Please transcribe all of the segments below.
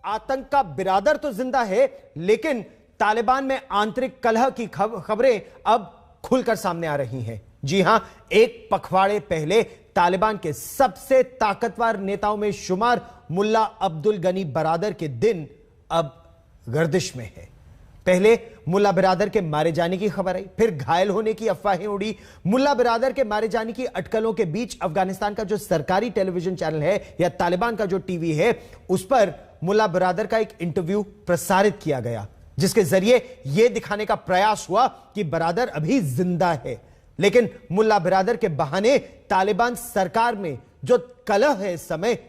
आतंक का बिरादर तो जिंदा है, लेकिन तालिबान में आंतरिक कलह की खबरें अब खुलकर सामने आ रही हैं। जी हां, एक पखवाड़े पहले तालिबान के सबसे ताकतवर नेताओं में शुमार मुल्ला अब्दुल गनी बरादर के दिन अब गर्दिश में है। पहले मुल्ला बिरादर के मारे जाने की खबर आई, फिर घायल होने की अफवाहें उड़ी। मुल्ला बिरादर के मारे जाने की अटकलों के बीच अफगानिस्तान का जो सरकारी टेलीविजन चैनल है या तालिबान का जो टीवी है, उस पर मुल्ला बिरादर का एक इंटरव्यू प्रसारित किया गया, जिसके जरिए यह दिखाने का प्रयास हुआ कि बिरादर अभी जिंदा है। लेकिन मुल्ला बिरादर के बहाने तालिबान सरकार में जो कलह है इस समय,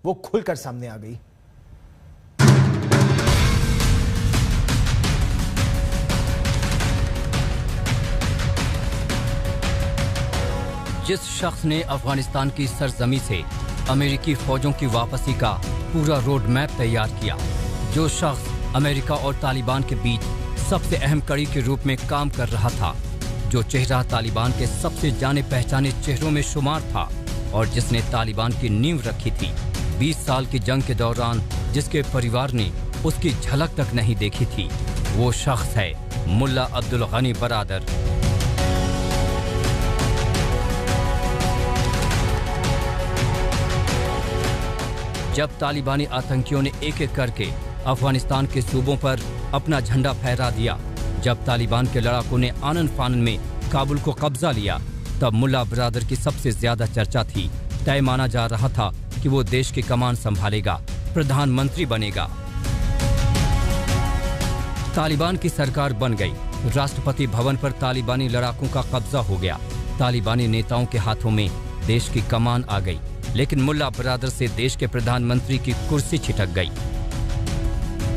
वो खुलकर सामने आ गई। जिस शख्स ने अफगानिस्तान की सरजमी से अमेरिकी फौजों की वापसी का पूरा रोड मैप तैयार किया, जो शख्स अमेरिका और तालिबान के बीच सबसे अहम कड़ी के रूप में काम कर रहा था, जो चेहरा तालिबान के सबसे जाने पहचाने चेहरों में शुमार था और जिसने तालिबान की नींव रखी थी 20 साल की जंग के दौरान, जिसके परिवार ने उसकी झलक तक नहीं देखी थी, वो शख्स है मुल्ला अब्दुल गनी बरादर। जब तालिबानी आतंकियों ने एक एक करके अफगानिस्तान के सूबों पर अपना झंडा फहरा दिया, जब तालिबान के लड़ाकों ने आनन फानन में काबुल को कब्जा लिया, तब मुल्ला बिरादर की सबसे ज्यादा चर्चा थी। तय माना जा रहा था कि वो देश की कमान संभालेगा, प्रधानमंत्री बनेगा। तालिबान की सरकार बन गई, राष्ट्रपति भवन पर तालिबानी लड़ाकों का कब्जा हो गया, तालिबानी नेताओं के हाथों में देश की कमान आ गई। लेकिन मुल्ला बिरादर से देश के प्रधानमंत्री की कुर्सी छिटक गई।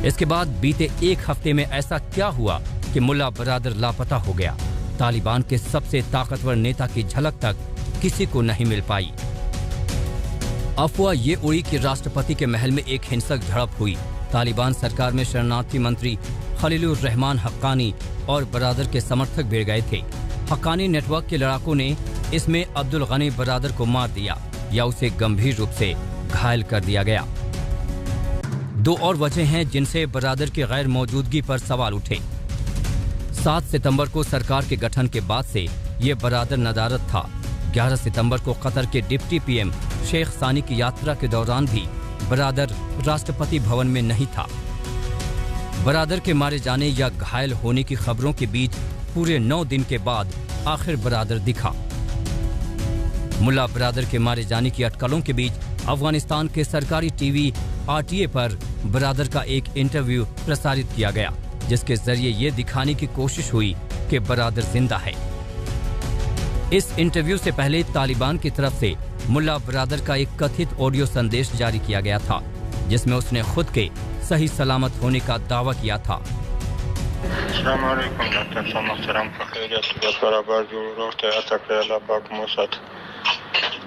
इसके बाद बीते एक हफ्ते में ऐसा क्या हुआ कि मुल्ला बिरादर लापता हो गया? तालिबान के सबसे ताकतवर नेता की झलक तक किसी को नहीं मिल पाई। अफवाह ये उड़ी कि राष्ट्रपति के महल में एक हिंसक झड़प हुई। तालिबान सरकार में शरणार्थी मंत्री खलीलुर रहमान हक्कानी और बिरादर के समर्थक भिड़ गए थे। हक्कानी नेटवर्क के लड़ाकों ने इसमें अब्दुल गनी बरादर को मार दिया या उसे गंभीर रूप से घायल कर दिया गया। दो और वजह हैं जिनसे बरादर की गैर मौजूदगी पर सवाल उठे। 7 सितंबर को सरकार के गठन के बाद से ये बरादर नदारद था। 11 सितंबर को कतर के डिप्टी पीएम शेख सानी की यात्रा के दौरान भी बरादर राष्ट्रपति भवन में नहीं था। बरादर के मारे जाने या घायल होने की खबरों के बीच पूरे 9 दिन के बाद आखिर बरादर दिखा। मुल्ला बिरादर के मारे जाने की अटकलों के बीच अफगानिस्तान के सरकारी टीवी आरटीए पर बिरादर का एक इंटरव्यू प्रसारित किया गया, जिसके जरिए ये दिखाने की कोशिश हुई कि बिरादर जिंदा है। इस इंटरव्यू से पहले तालिबान की तरफ से मुल्ला बिरादर का एक कथित ऑडियो संदेश जारी किया गया था, जिसमें उसने खुद के सही सलामत होने का दावा किया था।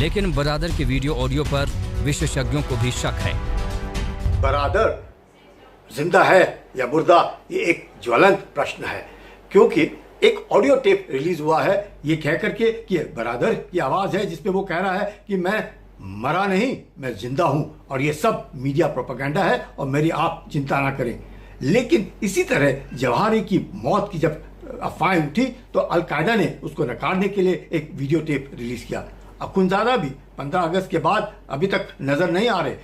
लेकिन बरादर के वीडियो ऑडियो पर विशेषज्ञों को भी शक है। बरादर जिंदा है या मुर्दा, ये एक ज्वलंत प्रश्न है, क्योंकि एक ऑडियो टेप रिलीज हुआ है ये कह करके कि बरादर की आवाज है, जिसमें वो कह रहा है कि मैं मरा नहीं, मैं जिंदा हूं, और ये सब मीडिया प्रोपेगेंडा है और मेरी आप चिंता ना करें। लेकिन इसी तरह जवाहरी की मौत की जब अफवाहें उठी तो अलकायदा ने उसको नकारने के लिए एक वीडियो टेप रिलीज किया। अखुंजादा भी 15 अगस्त के बाद अभी तक नजर नहीं आ रहे।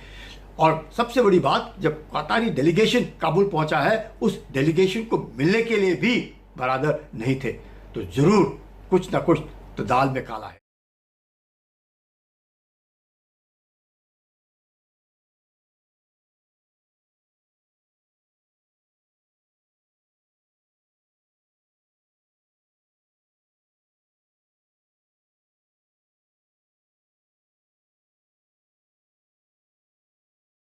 और सबसे बड़ी बात, जब कतारी डेलीगेशन काबुल पहुंचा है, उस डेलीगेशन को मिलने के लिए भी बरादर नहीं थे। तो जरूर कुछ न कुछ तो दाल में काला है।